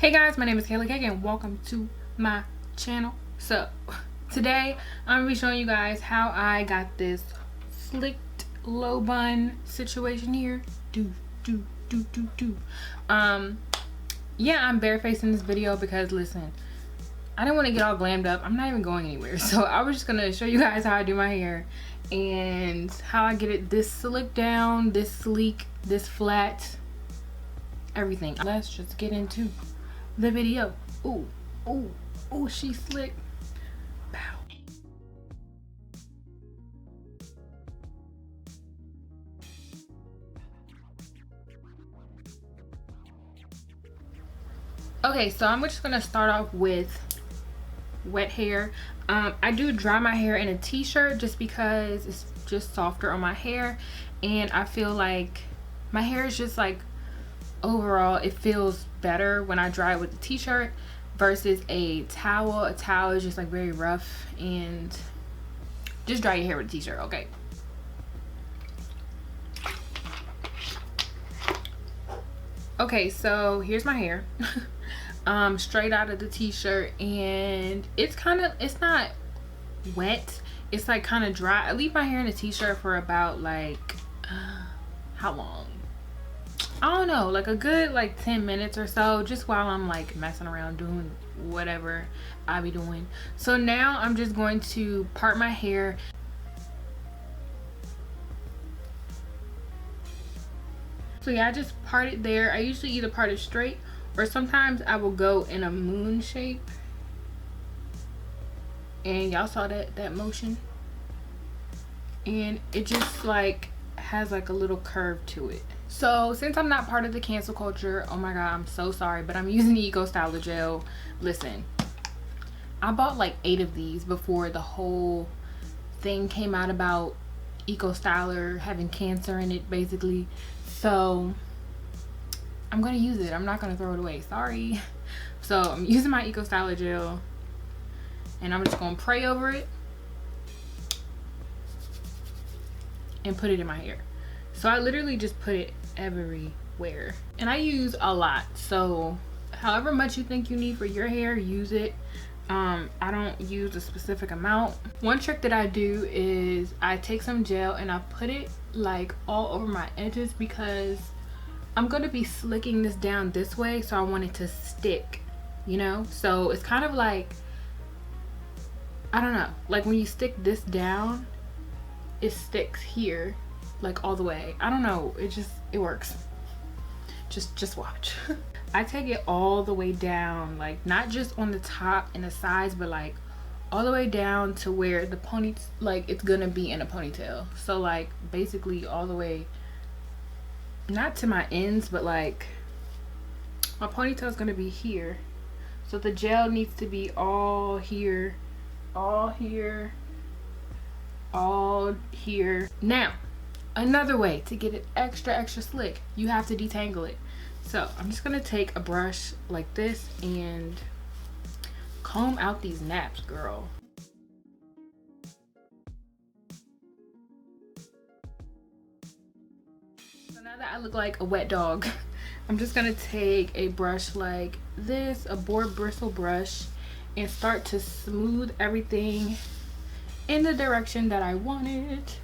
Hey guys, my name is Kaila Kake and welcome to my channel. So today I'm gonna be showing you guys how I got this slicked low bun situation here. Yeah, I'm barefaced in this video because listen, I didn't want to get all glammed up. I'm not even going anywhere, so I was just gonna show you guys how I do my hair and how I get it this slick down, this sleek, this flat, everything. Let's just get into the video. Ooh, ooh, ooh, she's slick. Pow. Okay, so I'm just gonna start off with wet hair. I do dry my hair in a t-shirt just because it's just softer on my hair, and I feel like my hair is just like overall it feels better when I dry it with a t-shirt versus a towel. A towel is just like very rough, and just dry your hair with a t-shirt. Okay, so here's my hair. Straight out of the t-shirt, and it's not wet, it's like kind of dry. I leave my hair in a t-shirt for about like how long, I don't know, like a good like 10 minutes or so, just while I'm like messing around doing whatever I be doing. So now I'm just going to part my hair. So yeah, I just part it there. I usually either part it straight or sometimes I will go in a moon shape, and y'all saw that motion, and it just like has like a little curve to it. So since I'm not part of the cancel culture, oh my god, I'm so sorry, but I'm using the Eco Styler gel. Listen, I bought like 8 of these before the whole thing came out about Eco Styler having cancer in it basically, so I'm gonna use it. I'm not gonna throw it away, sorry. So I'm using my Eco Styler gel, and I'm just gonna pray over it and put it in my hair. So I literally just put it everywhere, and I use a lot, so however much you think you need for your hair, use it. I don't use a specific amount. One trick that I do is I take some gel and I put it like all over my edges, because I'm going to be slicking this down this way, so I want it to stick, you know? So it's kind of like, I don't know, like when you stick this down, it sticks here like all the way. I don't know, it works. Just watch. I take it all the way down, like not just on the top and the sides, but like all the way down to where the pony, like it's gonna be in a ponytail. So like basically all the way, not to my ends, but like my ponytail is gonna be here, so the gel needs to be all here, all here, all here. Now another way to get it extra slick, you have to detangle it. So I'm just gonna take a brush like this and comb out these naps, girl. So now that I look like a wet dog, I'm just gonna take a brush like this, a board bristle brush, and start to smooth everything in the direction that I want it.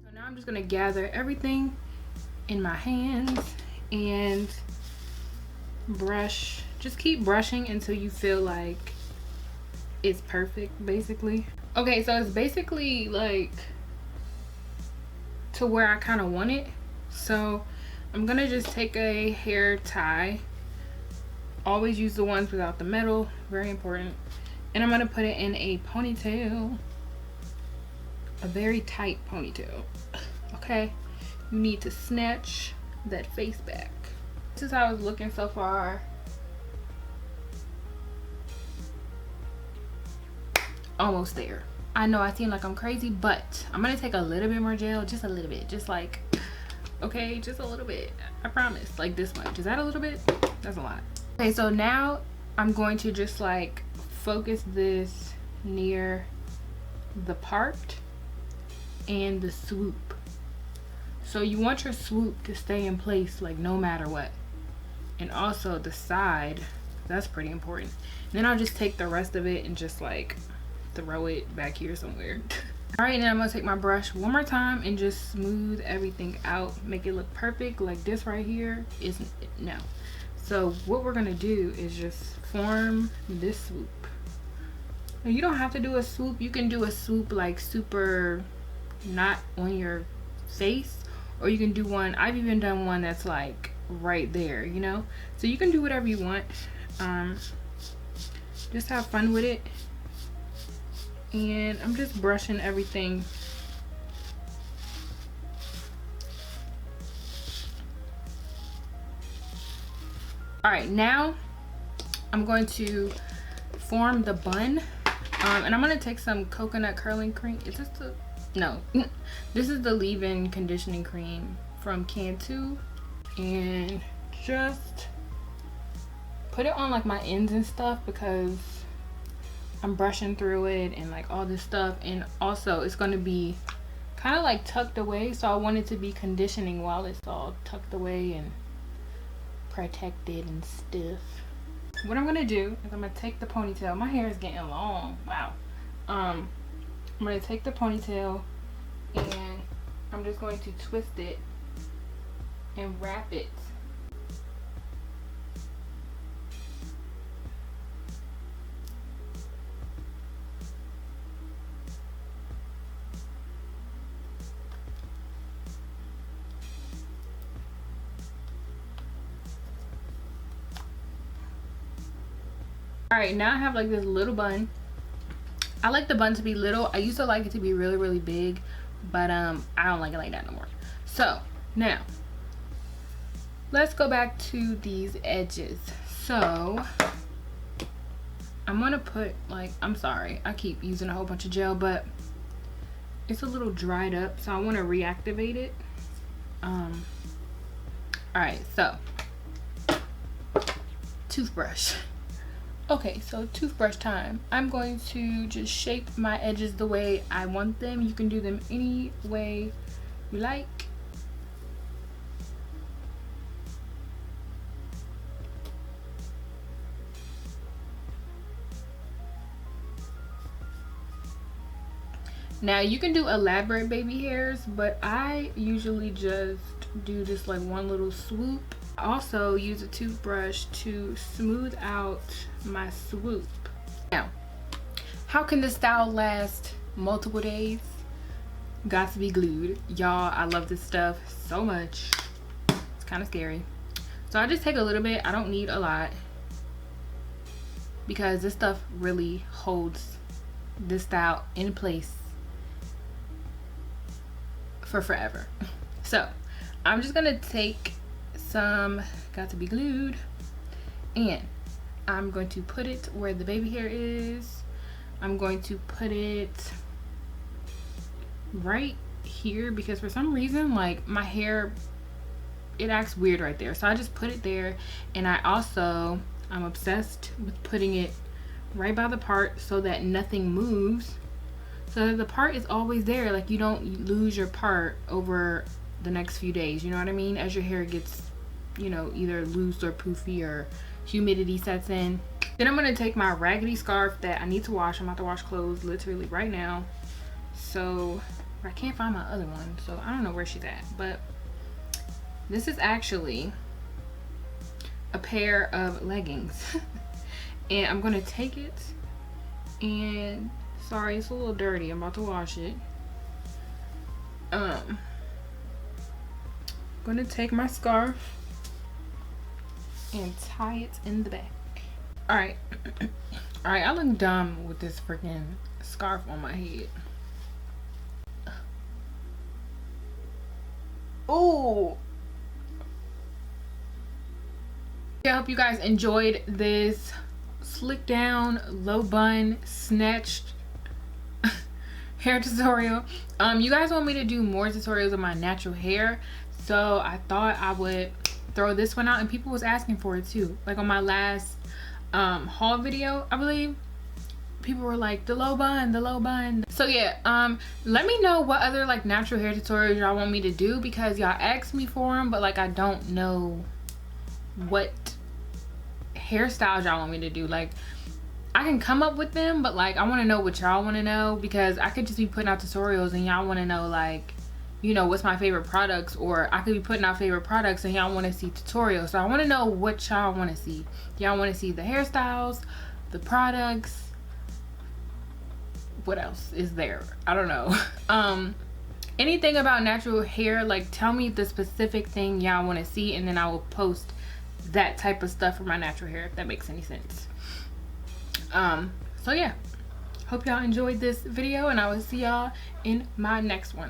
So now I'm just gonna gather everything in my hands and brush. Just keep brushing until you feel like it's perfect, basically. Okay, so it's basically like to where I kind of want it. So I'm gonna just take a hair tie. Always use the ones without the metal, very important. And I'm gonna put it in a ponytail, a very tight ponytail. Okay, you need to snatch that face back. This is how it's looking so far. Almost there. I know I seem like I'm crazy, but I'm gonna take a little bit more gel, just a little bit, just like, okay, just a little bit, I promise. Like this much. Is that a little bit? That's a lot. Okay, so now I'm going to just like focus this near the part and the swoop. So you want your swoop to stay in place like no matter what. And also the side, that's pretty important. And then I'll just take the rest of it and just like throw it back here somewhere. All right, now I'm gonna take my brush one more time and just smooth everything out, make it look perfect. Like this right here isn't it? No. So what we're gonna do is just form this swoop. Now, you don't have to do a swoop. You can do a swoop like super not on your face, or you can do one, I've even done one that's like right there, you know? So you can do whatever you want. Just have fun with it. And I'm just brushing everything. All right, now I'm going to form the bun. And I'm gonna take some coconut curling cream. Is this the, no, this is the leave-in conditioning cream from Cantu. And just put it on like my ends and stuff because I'm brushing through it and like all this stuff. And also it's going to be kind of like tucked away, so I want it to be conditioning while it's all tucked away and protected and stiff. What I'm going to do is I'm going to take the ponytail. My hair is getting long. Wow. I'm going to take the ponytail and I'm just going to twist it and wrap it. All right, now I have like this little bun. I like the bun to be little. I used to like it to be really, really big, but I don't like it like that no more. So now let's go back to these edges. So I'm gonna put like, I'm sorry, I keep using a whole bunch of gel, but it's a little dried up, so I want to reactivate it. All right, so toothbrush. Okay, so toothbrush time. I'm going to just shape my edges the way I want them. You can do them any way you like. Now you can do elaborate baby hairs, but I usually just do just like one little swoop. I also use a toothbrush to smooth out my swoop. Now, how can this style last multiple days? Got to be glued. Y'all, I love this stuff so much. It's kind of scary. So I just take a little bit. I don't need a lot because this stuff really holds this style in place for forever. So I'm just gonna take some got to be glued and I'm going to put it where the baby hair is. I'm going to put it right here because for some reason like my hair, it acts weird right there, so I just put it there. And I'm obsessed with putting it right by the part so that nothing moves, so that the part is always there. Like you don't lose your part over the next few days, you know what I mean, as your hair gets, you know, either loose or poofy or humidity sets in. Then I'm going to take my raggedy scarf that I need to wash. I'm about to wash clothes literally right now, so I can't find my other one, so I don't know where she's at. But this is actually a pair of leggings and I'm going to take it and, sorry, it's a little dirty, I'm about to wash it. I'm going to take my scarf and tie it in the back. All right, I look dumb with this freaking scarf on my head. Oh, I hope you guys enjoyed this slick down, low bun, snatched hair tutorial. You guys want me to do more tutorials of my natural hair, so I thought I would throw this one out, and people was asking for it too. Like on my last haul video, I believe people were like, the low bun, the low bun. So yeah, let me know what other like natural hair tutorials y'all want me to do, because y'all asked me for them, but like I don't know what hairstyles y'all want me to do. Like I can come up with them, but like I want to know what y'all want to know, because I could just be putting out tutorials and y'all want to know like, you know, what's my favorite products, or I could be putting out favorite products and y'all want to see tutorials. So I want to know what y'all want to see. Y'all want to see the hairstyles, the products, what else is there? I don't know. Anything about natural hair, like tell me the specific thing y'all want to see, and then I will post that type of stuff for my natural hair, if that makes any sense. So yeah, hope y'all enjoyed this video, and I will see y'all in my next one.